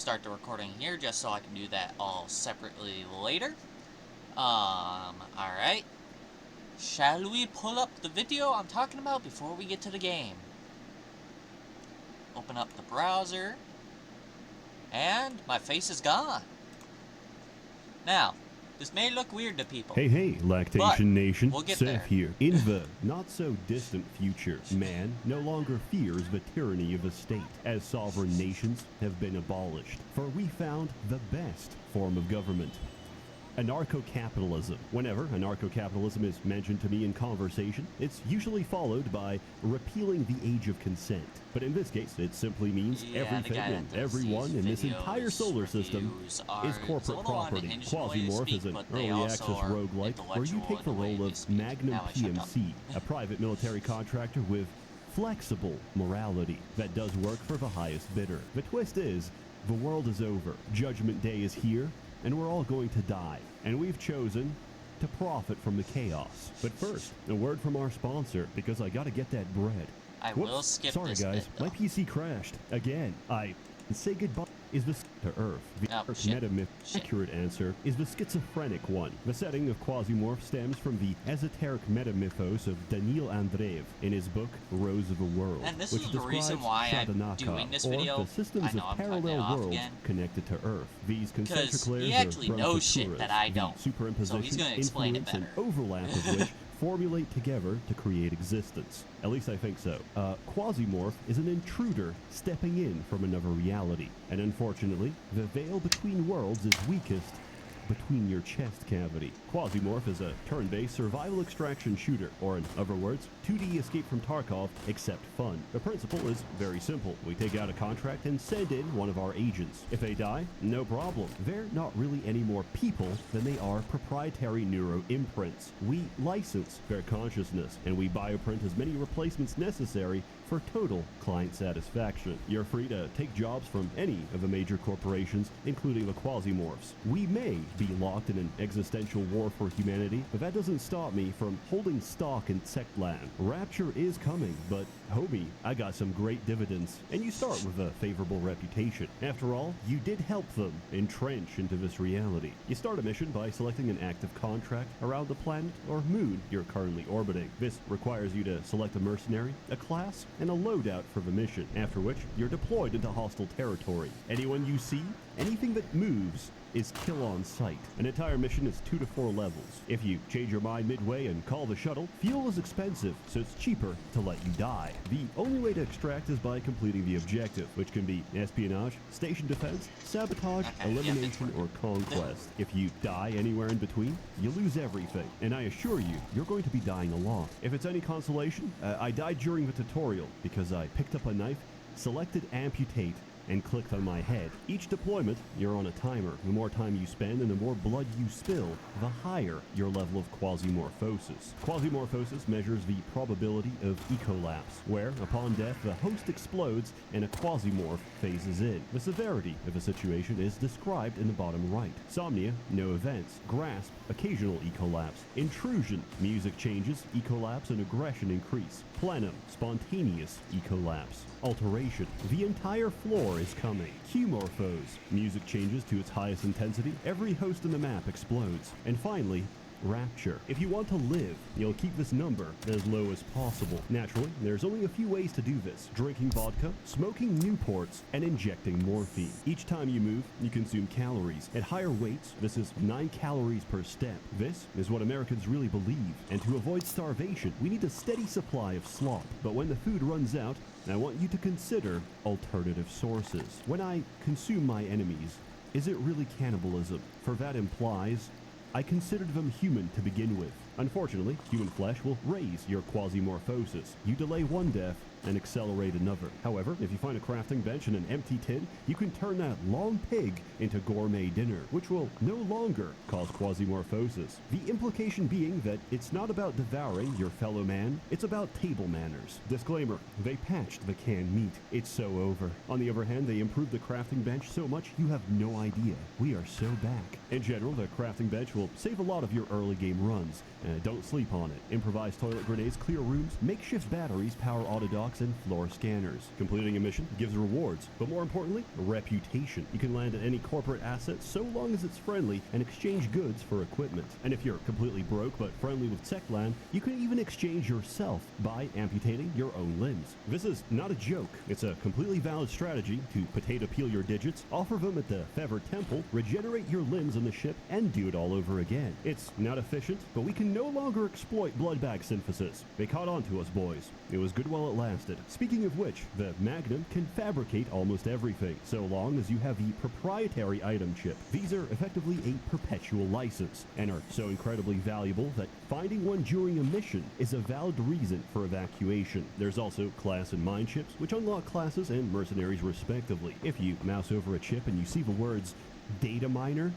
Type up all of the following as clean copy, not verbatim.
start the recording here just so I can do that all separately later. Alright. Shall we pull up the video I'm talking about before we get to the game? Open up the browser. And my face is gone. Now, this may look weird to people. Hey, Lactation Nation, we'll get Seth there. here. In the not-so-distant future, man no longer fears the tyranny of a state, as sovereign nations have been abolished. For we found the best form of government. Anarcho-capitalism. Whenever anarcho-capitalism is mentioned to me in conversation, it's usually followed by repealing the age of consent. But in this case, it simply means everything and everyone in this entire solar system is corporate property. Quasimorph is an early access roguelike where you take the role of Magnum PMC, a private military contractor with flexible morality that does work for the highest bidder. The twist is, the world is over, Judgment Day is here, and we're all going to die, and we've chosen to profit from the chaos. But first, a word from our sponsor, because I gotta get that bread. I will skip Sorry this guys, bit, my PC crashed. Again, I say goodbye. Is the to Earth. The meta-myth accurate answer is the schizophrenic one. The setting of Quasimorph stems from the esoteric meta-mythos of Daniil Andreev in his book Rose of the World, and this which is the reason why I'm doing this video. The systems of parallel worlds connected to Earth. These concentric layers he actually are knows shit that I don't. Superimposition, So he's gonna explain it influence, better. and overlap of which formulate together to create existence. At least I think so. Quasimorph is an intruder stepping in from another reality. And unfortunately, the veil between worlds is weakest between your chest cavity. Quasimorph is a turn-based survival extraction shooter, or in other words, 2D Escape from Tarkov, except fun. The principle is very simple. We take out a contract and send in one of our agents. If they die, no problem. They're not really any more people than they are proprietary neuro imprints. We license their consciousness, and we bioprint as many replacements necessary for total client satisfaction. You're free to take jobs from any of the major corporations, including the Quasimorphs. We may be locked in an existential war for humanity, but that doesn't stop me from holding stock in Sectland. Rapture is coming, but homie, I got some great dividends, and you start with a favorable reputation. After all, you did help them entrench into this reality. You start a mission by selecting an active contract around the planet or moon you're currently orbiting. This requires you to select a mercenary, a class, and a loadout for the mission, after which you're deployed into hostile territory. Anyone you see, anything that moves, is kill on sight. An entire mission is 2 to 4 levels. If you change your mind midway and call the shuttle, fuel is expensive, so it's cheaper to let you die. The only way to extract is by completing the objective, which can be espionage, station defense, sabotage, elimination, or conquest. If you die anywhere in between, you lose everything, and I assure you, you're going to be dying a lot. If it's any consolation, I died during the tutorial because I picked up a knife, selected amputate, and clicked on my head. Each deployment, you're on a timer. The more time you spend and the more blood you spill, the higher your level of quasimorphosis. Quasimorphosis measures the probability of ecolapse, where, upon death, the host explodes and a quasimorph phases in. The severity of a situation is described in the bottom right. Somnia, no events. Grasp, occasional ecolapse. Intrusion, music changes, ecolapse and aggression increase. Plenum, spontaneous ecolapse. Alteration, the entire floor is coming. Qmorphose, music changes to its highest intensity, every host in the map explodes. And finally, Rapture. If you want to live, you'll keep this number as low as possible. Naturally, there's only a few ways to do this: drinking vodka, smoking Newports, and injecting morphine. Each time you move, you consume calories. At higher weights, this is 9 calories per step. This is what Americans really believe. And to avoid starvation, we need a steady supply of slop. But when the food runs out, I want you to consider alternative sources. When I consume my enemies, is it really cannibalism? For that implies I considered them human to begin with. Unfortunately, human flesh will raise your quasimorphosis. You delay one death and accelerate another. However, if you find a crafting bench and an empty tin, you can turn that long pig into gourmet dinner, which will no longer cause quasimorphosis. The implication being that it's not about devouring your fellow man, it's about table manners. Disclaimer, they patched the canned meat. It's so over. On the other hand, they improved the crafting bench so much you have no idea. We are so back. In general, the crafting bench will save a lot of your early game runs, Don't sleep on it. Improvised toilet grenades clear rooms, makeshift batteries power autodocs and floor scanners. Completing a mission gives rewards, but more importantly, reputation. You can land at any corporate asset so long as it's friendly and exchange goods for equipment. And if you're completely broke but friendly with Techland, you can even exchange yourself by amputating your own limbs. This is not a joke. It's a completely valid strategy to potato peel your digits, offer them at the Fever Temple, regenerate your limbs on the ship, and do it all over again. It's not efficient, but we can no longer exploit blood bag synthesis. They caught on to us, boys. It was good while it lasted. Speaking of which, the Magnum can fabricate almost everything, so long as you have the proprietary item chip. These are effectively a perpetual license, and are so incredibly valuable that finding one during a mission is a valid reason for evacuation. There's also class and mind chips, which unlock classes and mercenaries respectively. If you mouse over a chip and you see the words data miner,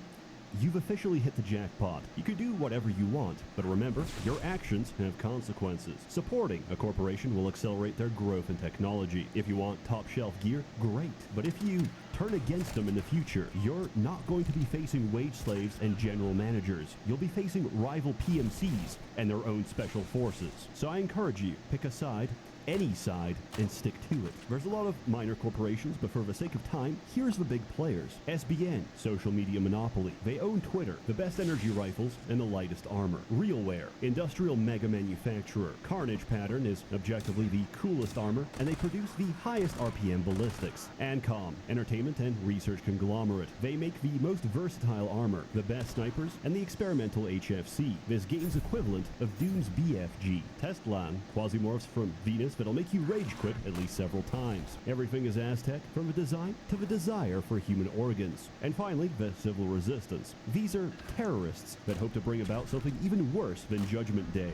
you've officially hit the jackpot. You can do whatever you want, but remember, your actions have consequences. Supporting a corporation will accelerate their growth in technology. If you want top shelf gear, great. But if you turn against them in the future, you're not going to be facing wage slaves and general managers. You'll be facing rival PMCs and their own special forces. So I encourage you, pick a side, any side, and stick to it. There's a lot of minor corporations, but for the sake of time, here's the big players. SBN, social media monopoly. They own Twitter, the best energy rifles, and the lightest armor. RealWare, industrial mega manufacturer. Carnage Pattern is objectively the coolest armor, and they produce the highest RPM ballistics. Ancom, entertainment and research conglomerate. They make the most versatile armor, the best snipers, and the experimental HFC, this game's equivalent of Doom's BFG. Testlan, quasimorphs from Venus that'll make you rage quit at least several times. Everything is Aztec, from the design to the desire for human organs. And finally, the Civil Resistance. These are terrorists that hope to bring about something even worse than Judgment Day.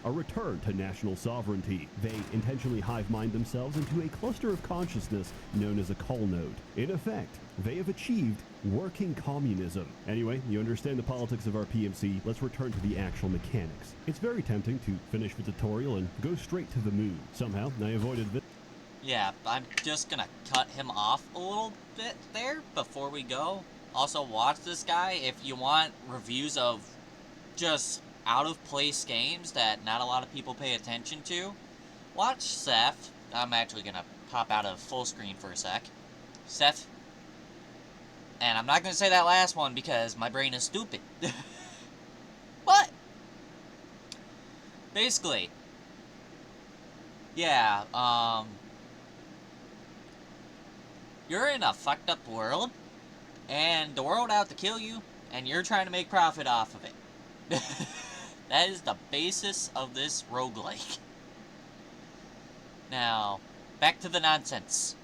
A return to national sovereignty. They intentionally hive mind themselves into a cluster of consciousness known as a call node. In effect, they have achieved working communism. Anyway, you understand the politics of our PMC, let's return to the actual mechanics. It's very tempting to finish the tutorial and go straight to the moon. Somehow, I avoided this. Yeah, I'm just gonna cut him off a little bit there before we go. Also, watch this guy if you want reviews of just out-of-place games that not a lot of people pay attention to. Watch Seth. I'm actually gonna pop out of full screen for a sec. Seth. And I'm not gonna say that last one because my brain is stupid. But basically, yeah, you're in a fucked up world, and the world out to kill you, and you're trying to make profit off of it. That is the basis of this roguelike. Now, back to the nonsense.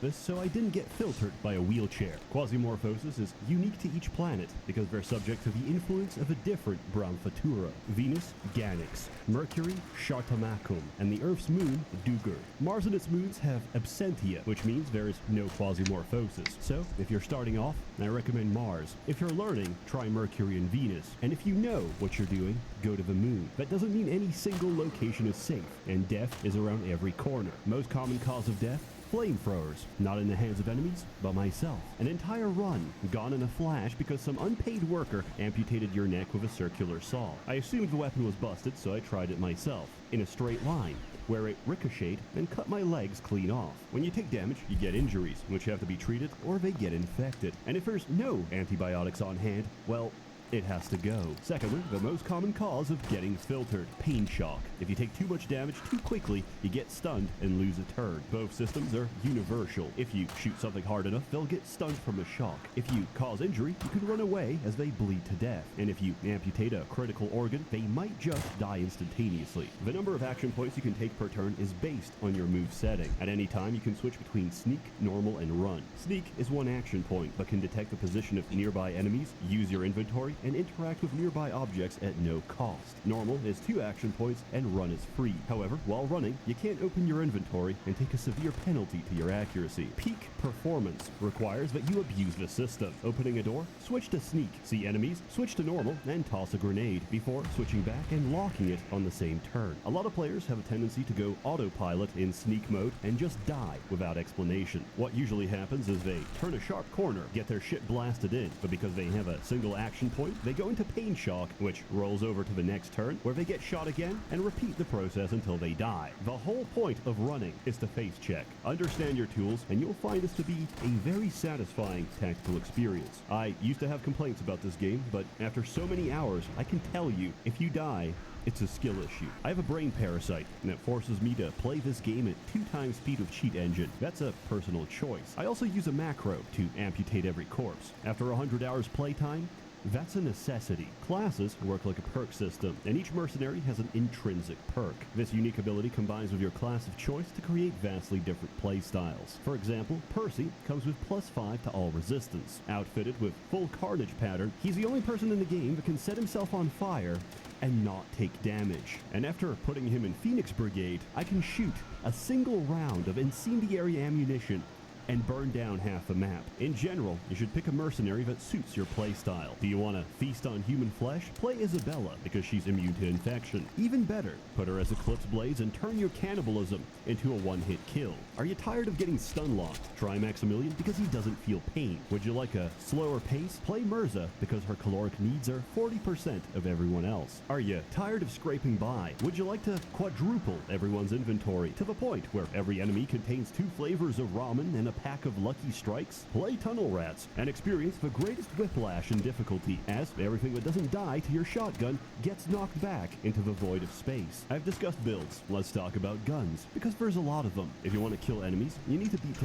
This so I didn't get filtered by a wheelchair. Quasimorphosis is unique to each planet because they're subject to the influence of a different brown Fatura. Venus, Ganix, Mercury, Shartamacum, and the Earth's moon, Dugur. Mars and its moons have absentia, which means there is no quasimorphosis. So, if you're starting off, I recommend Mars. If you're learning, try Mercury and Venus. And if you know what you're doing, go to the moon. That doesn't mean any single location is safe, and death is around every corner. Most common cause of death? Flamethrowers, not in the hands of enemies, but myself. An entire run, gone in a flash because some unpaid worker amputated your neck with a circular saw. I assumed the weapon was busted, so I tried it myself, in a straight line, where it ricocheted and cut my legs clean off. When you take damage, you get injuries, which have to be treated, or they get infected. And if there's no antibiotics on hand, well, it has to go. Secondly, the most common cause of getting filtered, pain shock. If you take too much damage too quickly, you get stunned and lose a turn. Both systems are universal. If you shoot something hard enough, they'll get stunned from the shock. If you cause injury, you can run away as they bleed to death. And if you amputate a critical organ, they might just die instantaneously. The number of action points you can take per turn is based on your move setting. At any time, you can switch between sneak, normal, and run. Sneak is one action point, but can detect the position of nearby enemies, use your inventory, and interact with nearby objects at no cost. Normal is 2 action points and run is free. However, while running, you can't open your inventory and take a severe penalty to your accuracy. Peak performance requires that you abuse the system. Opening a door, switch to sneak, see enemies, switch to normal, and toss a grenade before switching back and locking it on the same turn. A lot of players have a tendency to go autopilot in sneak mode and just die without explanation. What usually happens is they turn a sharp corner, get their shit blasted in, but because they have a single action point, they go into pain shock, which rolls over to the next turn, where they get shot again and repeat the process until they die. The whole point of running is to face check. Understand your tools, and you'll find this to be a very satisfying tactical experience. I used to have complaints about this game, but after so many hours, I can tell you, if you die, it's a skill issue. I have a brain parasite, and it forces me to play this game at 2 times speed of cheat engine. That's a personal choice. I also use a macro to amputate every corpse. After 100 hours playtime, that's a necessity. Classes work like a perk system, and each mercenary has an intrinsic perk. This unique ability combines with your class of choice to create vastly different playstyles. For example, Percy comes with +5 to all resistance. Outfitted with full carnage pattern, he's the only person in the game that can set himself on fire and not take damage. And after putting him in Phoenix Brigade, I can shoot a single round of incendiary ammunition and burn down half the map. In general, you should pick a mercenary that suits your playstyle. Do you want to feast on human flesh? Play Isabella, because she's immune to infection. Even better, put her as Eclipse Blaze and turn your cannibalism into a one-hit kill. Are you tired of getting stun-locked? Try Maximilian, because he doesn't feel pain. Would you like a slower pace? Play Mirza, because her caloric needs are 40% of everyone else. Are you tired of scraping by? Would you like to quadruple everyone's inventory to the point where every enemy contains 2 flavors of ramen and a pack of Lucky Strikes? Play Tunnel Rats and experience the greatest whiplash in difficulty, as everything that doesn't die to your shotgun gets knocked back into the void of space. I've discussed builds. Let's talk about guns, because there's a lot of them. If you want to kill enemies, you need to beat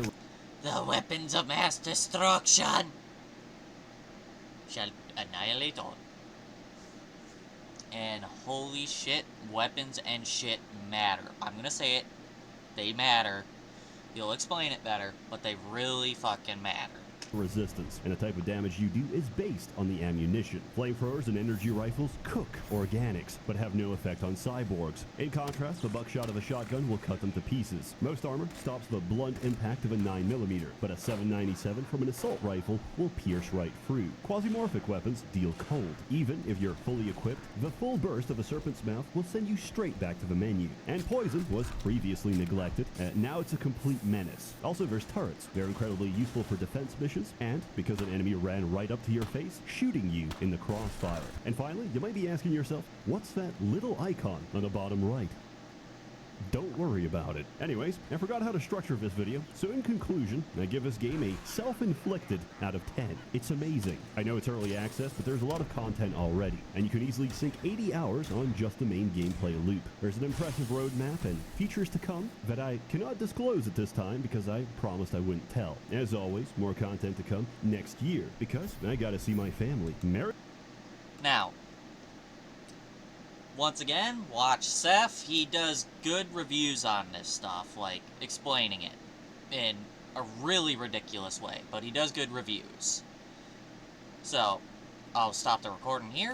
The weapons of mass destruction shall annihilate all. And holy shit, weapons and shit matter. I'm gonna say it. They matter. You'll explain it better, but they really fucking matter. resistance, and the type of damage you do is based on the ammunition. Flamethrowers and energy rifles cook organics, but have no effect on cyborgs. In contrast, the buckshot of a shotgun will cut them to pieces. Most armor stops the blunt impact of a 9mm, but a 7.97 from an assault rifle will pierce right through. Quasimorphic weapons deal cold. Even if you're fully equipped, the full burst of a serpent's mouth will send you straight back to the menu. And poison was previously neglected, now it's a complete menace. Also, there's turrets. They're incredibly useful for defense missions, and because an enemy ran right up to your face, shooting you in the crossfire. And finally, you might be asking yourself, what's that little icon on the bottom right? Don't worry about it. Anyways, I forgot how to structure this video, so in conclusion, I give this game a self-inflicted out of 10. It's amazing. I know it's early access, but there's a lot of content already, and you can easily sink 80 hours on just the main gameplay loop. There's an impressive roadmap and features to come that I cannot disclose at this time because I promised I wouldn't tell. As always, more content to come next year, because I gotta see my family. Now, once again, watch Seth. He does good reviews on this stuff, like explaining it in a really ridiculous way, but he does good reviews. So, I'll stop the recording here.